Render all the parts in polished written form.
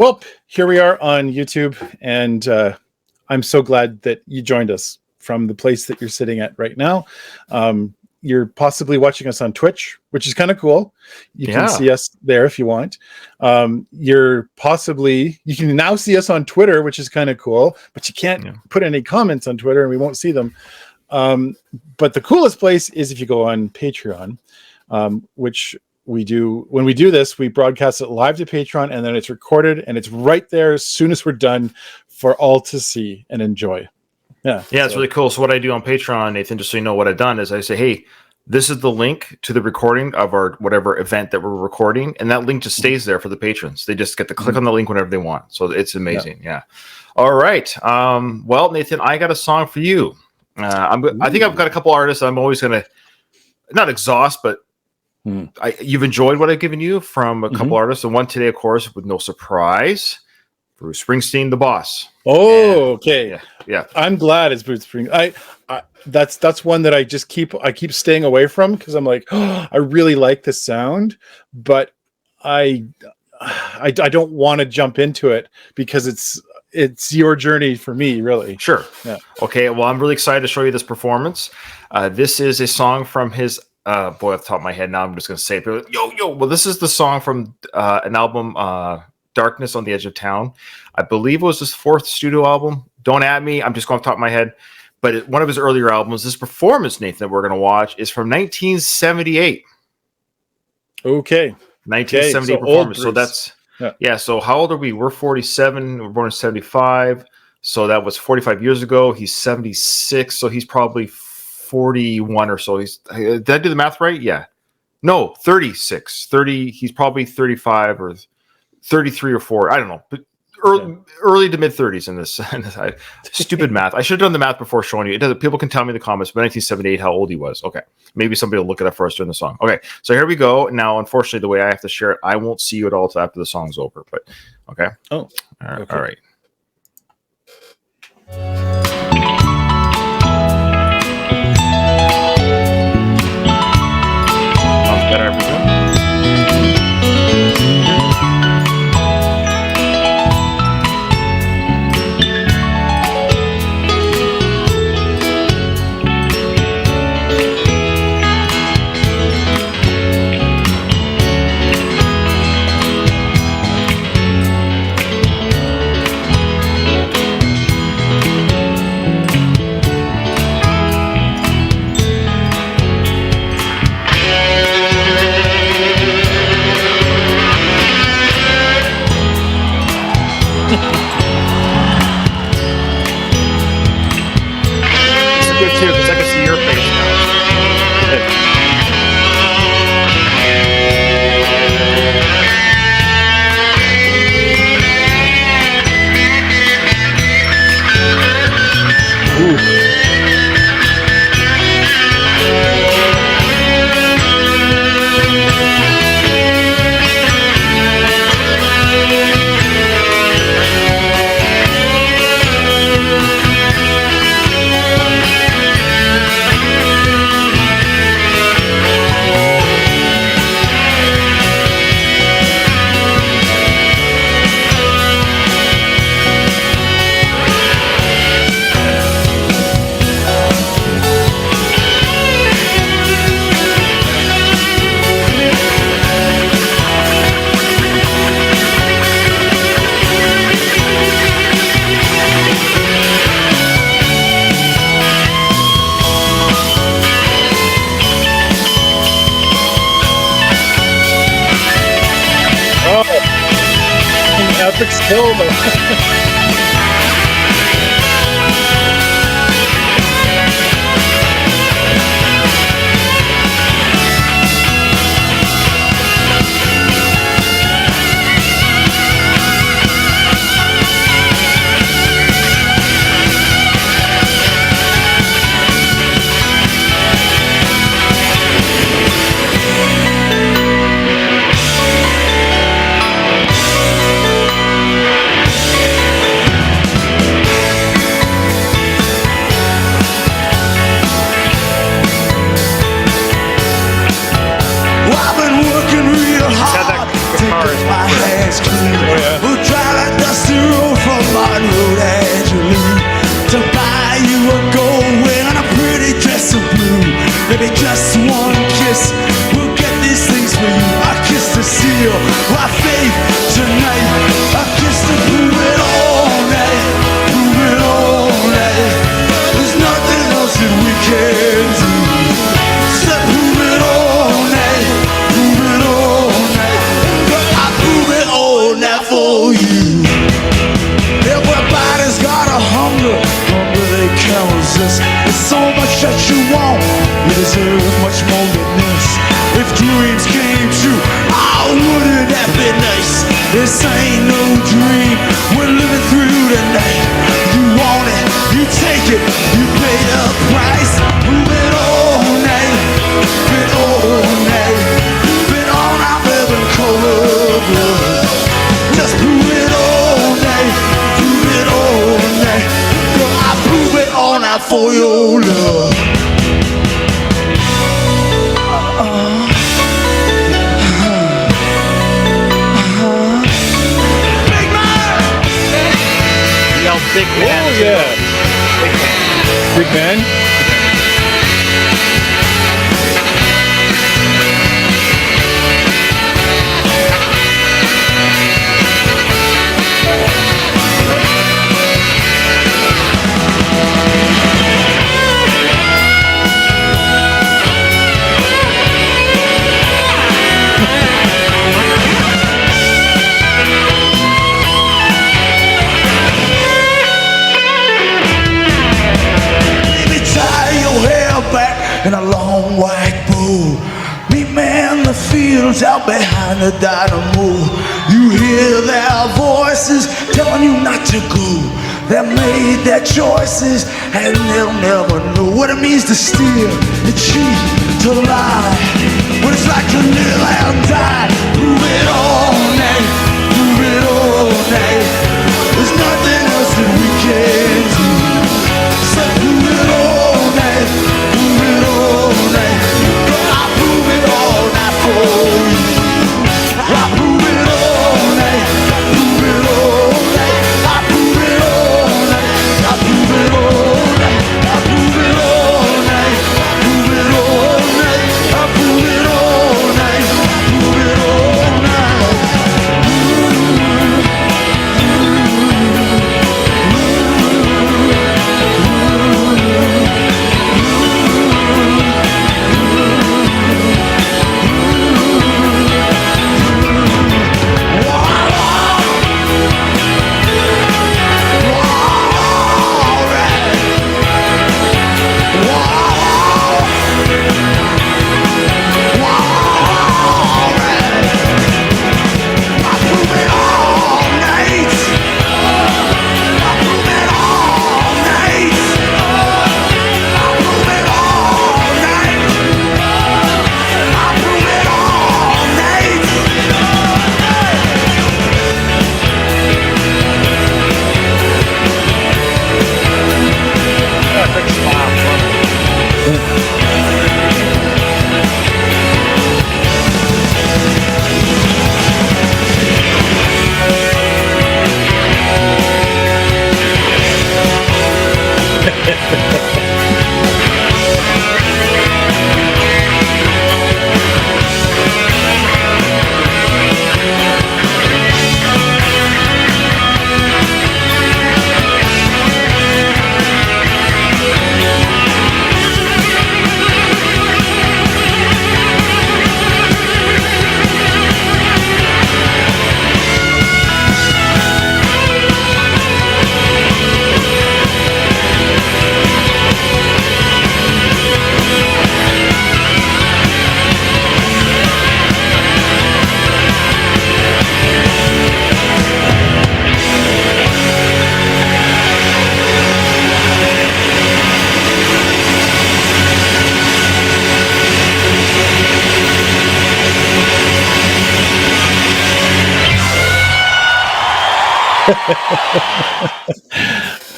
Well, here we are on YouTube, and I'm so glad that you joined us from the place that you're sitting at right now. You're possibly watching us on Twitch, which is kind of cool. You can see us there if you want. You can now see us on Twitter, which is kind of cool, but you can't put any comments on Twitter and we won't see them. But the coolest place is if you go on Patreon, which we do. When we do this, we broadcast it live to Patreon, and then it's recorded and it's right there as soon as we're done for all to see and enjoy. It's really cool. So what I do on Patreon, Nathan, just so you know what I've done, is I say, hey, this is the link to the recording of our whatever event that we're recording, and that link just stays there for the patrons. They just get to click on the link whenever they want. So it's amazing. Yeah. All right. Well, Nathan, I got a song for you. I think I've got a couple artists I'm always going to not exhaust, but you've enjoyed what I've given you from a couple artists, and one today, of course, with no surprise, Bruce Springsteen, the boss. Oh, okay. Yeah. I'm glad it's Bruce Springsteen. That's one that I keep staying away from because I'm like, oh, I really like the sound, but I don't want to jump into it because it's your journey for me, really. Sure. Yeah. Okay. Well, I'm really excited to show you this performance. This is a song from his off the top of my head now. I'm just going to say it. Well, this is the song from an album, Darkness on the Edge of Town. I believe it was his fourth studio album. Don't at me. I'm just going off the top of my head. But one of his earlier albums, this performance, Nathan, that we're going to watch is from 1978. Okay. 1978 performance. So that's, so how old are we? We're 47. We're born in 75. So that was 45 years ago. He's 76. So he's probably 41 or so. Did I do the math right? Yeah. No, 36. 30. He's probably 35 or 33 or 4. I don't know. But early to mid 30s in this stupid math. I should have done the math before showing you. It doesn't. People can tell me in the comments, but 1978, how old he was. Okay. Maybe somebody will look it up for us during the song. Okay. So here we go. Now, unfortunately, the way I have to share it, I won't see you at all until after the song's over. But okay. Oh. All right. Okay. All right. Sounds better, I presume. Because I can see your face now. Epic skill, feel my faith tonight. I guess to prove it all night, prove it all night. There's nothing else that we can do. So prove it all night, prove it all night. But I prove it all night for you. Everybody's got a hunger they can't resist. There's so much that you want, you deserve much more than this. If dreams came true, oh, wouldn't that be nice? This ain't no dream, we're living through the night. You want it, you take it, you pay the price. Move it all night, been all night, been all night, living cold blood. Just prove it all night, prove it all night. Girl, I prove it all night for your love. Big man. Oh, yeah. Big man. In a long white bow, meet me in the fields out behind the dynamo. You hear their voices telling you not to go. They made their choices and they'll never know what it means to steal, to cheat, to lie. What it's like to live and die. Prove it all night, prove it all night. There's nothing else that we can do. So prove it all night, prove it all night. But I prove it all night for you. I prove it all night, prove it all night. I prove it all night, I prove it all night. I prove it all night, prove it all night. I prove it all night, prove it all night.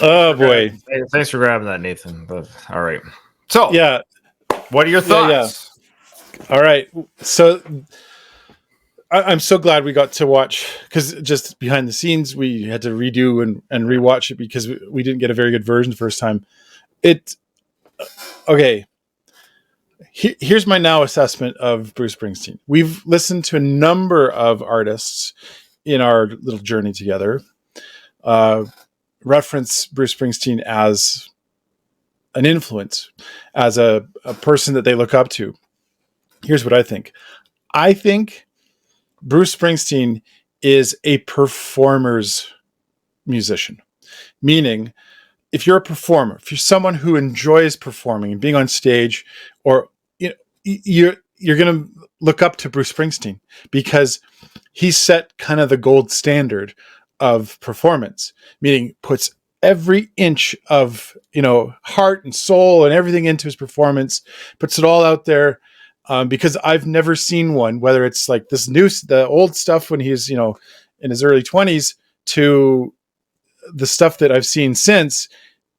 Oh boy! Hey, thanks for grabbing that, Nathan. But all right. So yeah, what are your thoughts? Yeah. All right. So I'm so glad we got to watch, because just behind the scenes we had to redo and rewatch it because we didn't get a very good version the first time. Okay. here's my now assessment of Bruce Springsteen. We've listened to a number of artists in our little journey together, reference Bruce Springsteen as an influence, as a person that they look up to. Here's what I think. I think Bruce Springsteen is a performer's musician, meaning if you're a performer, if you're someone who enjoys performing and being on stage, or you're going to look up to Bruce Springsteen because he set kind of the gold standard of performance, meaning puts every inch of, heart and soul and everything into his performance, puts it all out there. Because I've never seen one, whether it's like the old stuff when he's, in his early 20s to the stuff that I've seen since,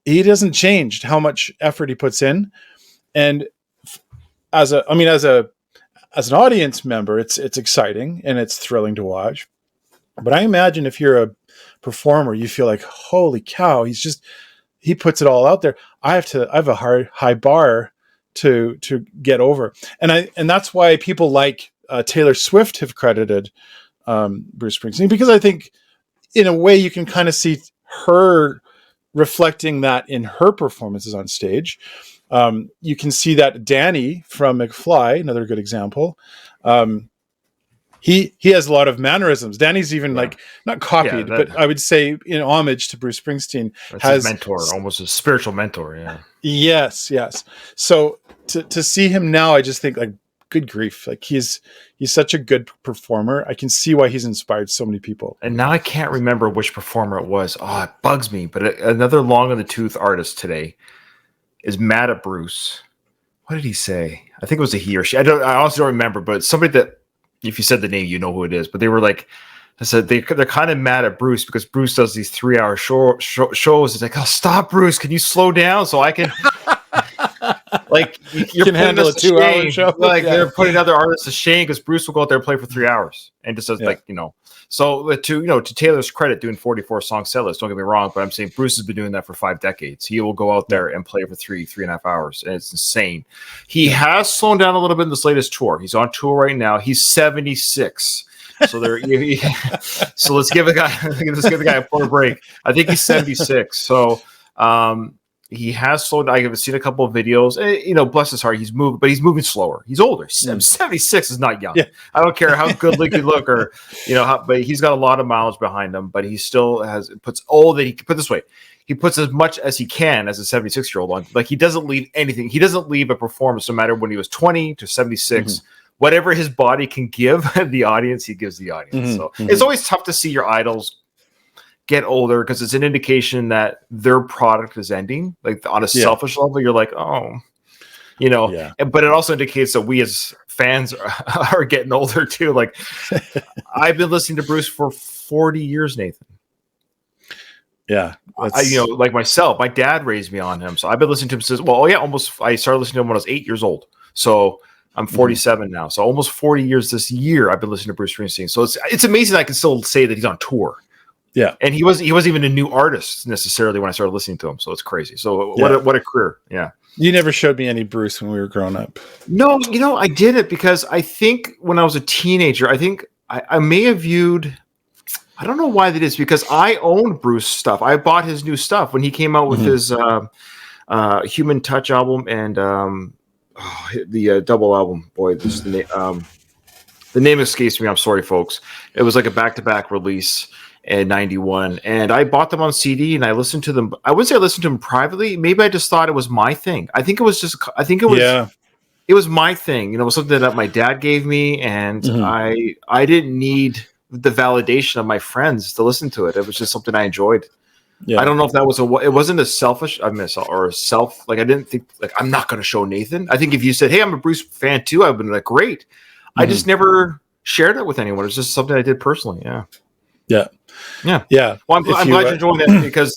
he doesn't change how much effort he puts in. And as an audience member, it's exciting and it's thrilling to watch. But I imagine if you're a performer, you feel like, holy cow, he puts it all out there. I have a high bar to get over. And that's why people like Taylor Swift have credited Bruce Springsteen, because I think in a way you can kind of see her reflecting that in her performances on stage. You can see that Danny from McFly, another good example. He has a lot of mannerisms. Danny's even not copied, but I would say in homage to Bruce Springsteen. Has his mentor, almost a spiritual mentor. Yeah. Yes. So to see him now, I just think like, good grief. Like he's such a good performer. I can see why he's inspired so many people. And now I can't remember which performer it was. Oh, it bugs me. But another long in the tooth artist today is mad at Bruce. What did he say? I think it was a he or she. I honestly don't remember, but somebody that, if you said the name, you know who it is. But they were like, I said they're kind of mad at Bruce because Bruce does these 3-hour shows. It's like, oh, stop, Bruce. Can you slow down so I can like you can handle a 2-hour show? Like they're putting other artists to shame because Bruce will go out there and play for 3 hours and just does So to Taylor's credit, doing 44 song set list. Don't get me wrong, but I'm saying Bruce has been doing that for 5 decades. He will go out there and play for 3.5 hours, and it's insane. He has slowed down a little bit in this latest tour. He's on tour right now. He's 76. So so let's give the guy a poor break. I think he's 76. So he has slowed down. I've seen a couple of videos. Bless his heart, he's moving slower. He's older. 76 is not young. Yeah. I don't care how good looking you look or but he's got a lot of mileage behind him. But he still puts all that he can put this way. He puts as much as he can as a 76-year-old on. Like he doesn't leave anything. He doesn't leave a performance no matter when he was 20 to 76. Mm-hmm. Whatever his body can give the audience, he gives the audience. Mm-hmm. So it's always tough to see your idols get older because it's an indication that their product is ending. Like on a selfish level, you're like, oh, but it also indicates that we as fans are getting older too. Like I've been listening to Bruce for 40 years, Nathan. Yeah. Like myself, my dad raised me on him. So I've been listening to him since, I started listening to him when I was 8 years old. So I'm 47 now. So almost 40 years this year, I've been listening to Bruce Springsteen. So it's amazing I can still say that he's on tour. Yeah. And he wasn't even a new artist necessarily when I started listening to him. So it's crazy. So what a career. Yeah. You never showed me any Bruce when we were growing up. No, I did it because I think when I was a teenager, I think I may have viewed, I don't know why that is, because I owned Bruce stuff. I bought his new stuff when he came out with his Human Touch album and the double album. Boy, this is the name escapes me. I'm sorry, folks. It was like a back-to-back release in 91, and I bought them on CD and I listened to them. I wouldn't say I listened to them privately. Maybe I just thought it was my thing. It was my thing. It was something that my dad gave me, and I didn't need the validation of my friends to listen to it. It was just something I enjoyed. Yeah. I don't know if that was it wasn't a selfish, I didn't think like I'm not going to show Nathan. I think if you said, "Hey, I'm a Bruce fan too," I've been like, "Great." I just never shared it with anyone. It's just something I did personally. Yeah. Well, I'm glad you're enjoying that because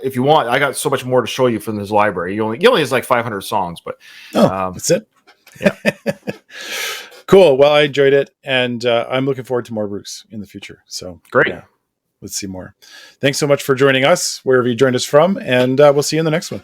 if you want, I got so much more to show you from this library. He only has like 500 songs, but that's it. Yeah. Cool. Well, I enjoyed it, and I'm looking forward to more Bruce in the future. So great. Yeah, let's see more. Thanks so much for joining us wherever you joined us from, and we'll see you in the next one.